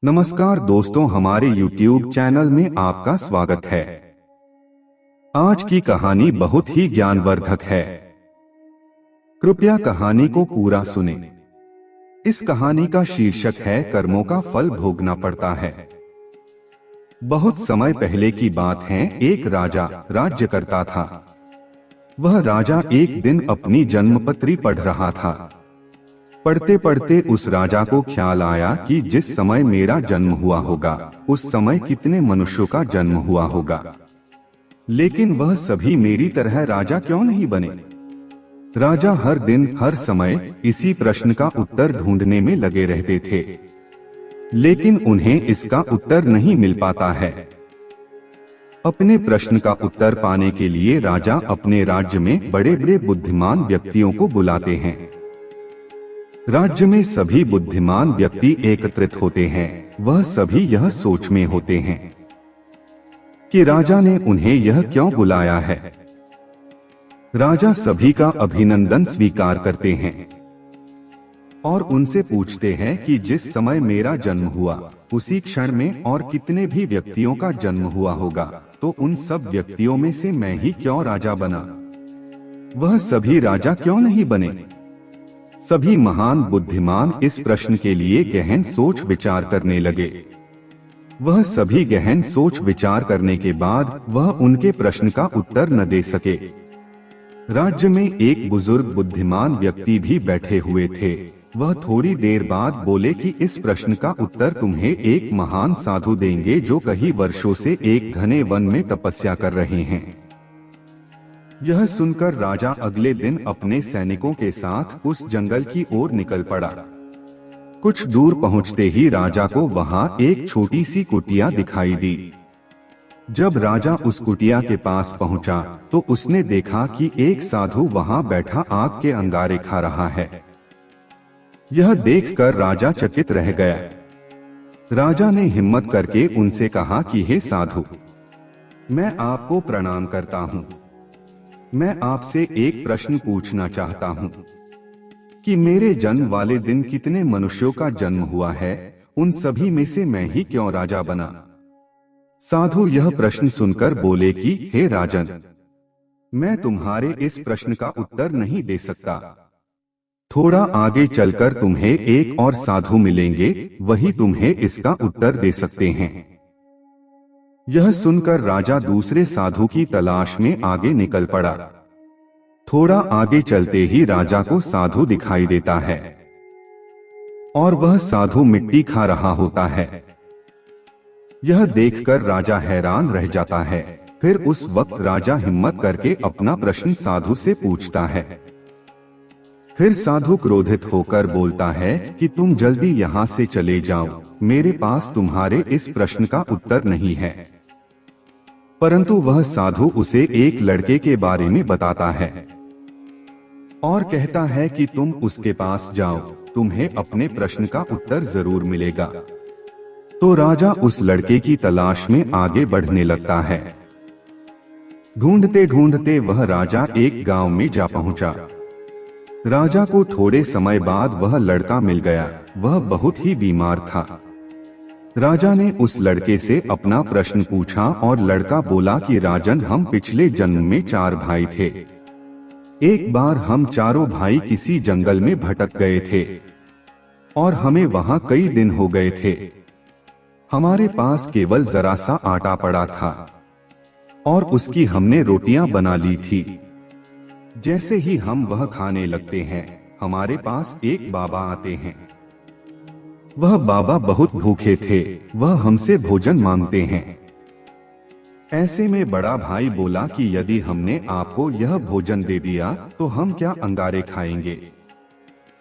नमस्कार दोस्तों, हमारे YouTube चैनल में आपका स्वागत है। आज की कहानी बहुत ही ज्ञानवर्धक है। कृपया कहानी को पूरा सुने। इस कहानी का शीर्षक है कर्मों का फल भोगना पड़ता है। बहुत समय पहले की बात है। एक राजा राज्य करता था। वह राजा एक दिन अपनी जन्मपत्री पढ़ रहा था। पढ़ते पढ़ते उस राजा को ख्याल आया कि जिस समय मेरा जन्म हुआ होगा उस समय कितने मनुष्यों का जन्म हुआ होगा, लेकिन वह सभी मेरी तरह राजा क्यों नहीं बने। राजा हर दिन हर समय इसी प्रश्न का उत्तर ढूंढने में लगे रहते थे, लेकिन उन्हें इसका उत्तर नहीं मिल पाता है। अपने प्रश्न का उत्तर पाने के लिए राजा अपने राज्य में बड़े बड़े बुद्धिमान व्यक्तियों को बुलाते हैं। राज्य में सभी बुद्धिमान व्यक्ति एकत्रित होते हैं। वह सभी यह सोच में होते हैं कि राजा ने उन्हें यह क्यों बुलाया है। राजा सभी का अभिनंदन स्वीकार करते हैं और उनसे पूछते हैं कि जिस समय मेरा जन्म हुआ उसी क्षण में और कितने भी व्यक्तियों का जन्म हुआ होगा, तो उन सब व्यक्तियों में से मैं ही क्यों राजा बना। वह सभी राजा क्यों नहीं बने। सभी महान बुद्धिमान इस प्रश्न के लिए गहन सोच विचार करने लगे। वह सभी गहन सोच विचार करने के बाद वह उनके प्रश्न का उत्तर न दे सके। राज्य में एक बुजुर्ग बुद्धिमान व्यक्ति भी बैठे हुए थे। वह थोड़ी देर बाद बोले कि इस प्रश्न का उत्तर तुम्हें एक महान साधु देंगे जो कई वर्षों से एक घने वन में तपस्या कर रहे हैं। यह सुनकर राजा अगले दिन अपने सैनिकों के साथ उस जंगल की ओर निकल पड़ा। कुछ दूर पहुंचते ही राजा को वहां एक छोटी सी कुटिया दिखाई दी। जब राजा उस कुटिया के पास पहुंचा तो उसने देखा कि एक साधु वहां बैठा आग के अंगारे खा रहा है। यह देखकर राजा चकित रह गया। राजा ने हिम्मत करके उनसे कहा कि हे साधु, मैं आपको प्रणाम करता हूँ। मैं आपसे एक प्रश्न पूछना चाहता हूँ कि मेरे जन्म वाले दिन कितने मनुष्यों का जन्म हुआ है, उन सभी में से मैं ही क्यों राजा बना। साधु यह प्रश्न सुनकर बोले कि हे राजन, मैं तुम्हारे इस प्रश्न का उत्तर नहीं दे सकता। थोड़ा आगे चलकर तुम्हें एक और साधु मिलेंगे, वही तुम्हें इसका उत्तर दे सकते हैं। यह सुनकर राजा दूसरे साधु की तलाश में आगे निकल पड़ा। थोड़ा आगे चलते ही राजा को साधु दिखाई देता है और वह साधु मिट्टी खा रहा होता है। यह देखकर राजा हैरान रह जाता है। फिर उस वक्त राजा हिम्मत करके अपना प्रश्न साधु से पूछता है। फिर साधु क्रोधित होकर बोलता है कि तुम जल्दी यहाँ से चले जाओ, मेरे पास तुम्हारे इस प्रश्न का उत्तर नहीं है। परंतु वह साधु उसे एक लड़के के बारे में बताता है और कहता है कि तुम उसके पास जाओ, तुम्हें अपने प्रश्न का उत्तर जरूर मिलेगा। तो राजा उस लड़के की तलाश में आगे बढ़ने लगता है। ढूंढते ढूंढते वह राजा एक गांव में जा पहुंचा। राजा को थोड़े समय बाद वह लड़का मिल गया। वह बहुत ही बीमार था। राजा ने उस लड़के से अपना प्रश्न पूछा और लड़का बोला कि राजन, हम पिछले जन्म में 4 भाई थे। एक बार हम चारों भाई किसी जंगल में भटक गए थे और हमें वहां कई दिन हो गए थे। हमारे पास केवल जरा सा आटा पड़ा था और उसकी हमने रोटियां बना ली थी। जैसे ही हम वह खाने लगते हैं, हमारे पास एक बाबा आते हैं। वह बाबा बहुत भूखे थे। वह हमसे भोजन मांगते हैं। ऐसे में बड़ा भाई बोला कि यदि हमने आपको यह भोजन दे दिया तो हम क्या अंगारे खाएंगे।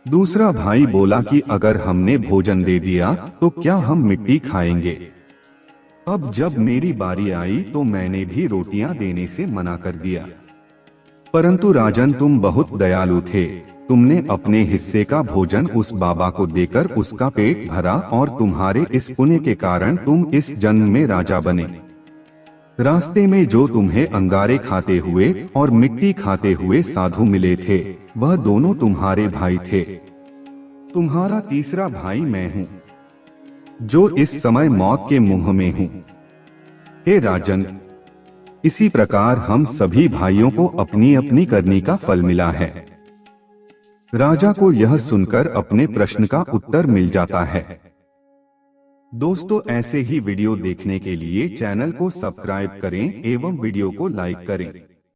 दूसरा भाई बोला कि अगर हमने भोजन दे दिया तो क्या हम मिट्टी खाएंगे। अब जब मेरी बारी आई तो मैंने भी रोटियां देने से मना कर दिया। परंतु राजन, तुम बहुत दयालु थे। तुमने अपने हिस्से का भोजन उस बाबा को देकर उसका पेट भरा और तुम्हारे इस पुण्य के कारण तुम इस जन्म में राजा बने। रास्ते में जो तुम्हें अंगारे खाते हुए और मिट्टी खाते हुए साधु मिले थे, वह दोनों तुम्हारे भाई थे। तुम्हारा तीसरा भाई मैं हूँ। जो इस समय मौत के मुंह में हूँ। हे राजन, इसी प्रकार हम सभी भाइयों को अपनी अपनी करनी का फल मिला है। राजा को यह सुनकर अपने प्रश्न का उत्तर मिल जाता है। दोस्तों, ऐसे ही वीडियो देखने के लिए चैनल को सब्सक्राइब करें एवं वीडियो को लाइक करें।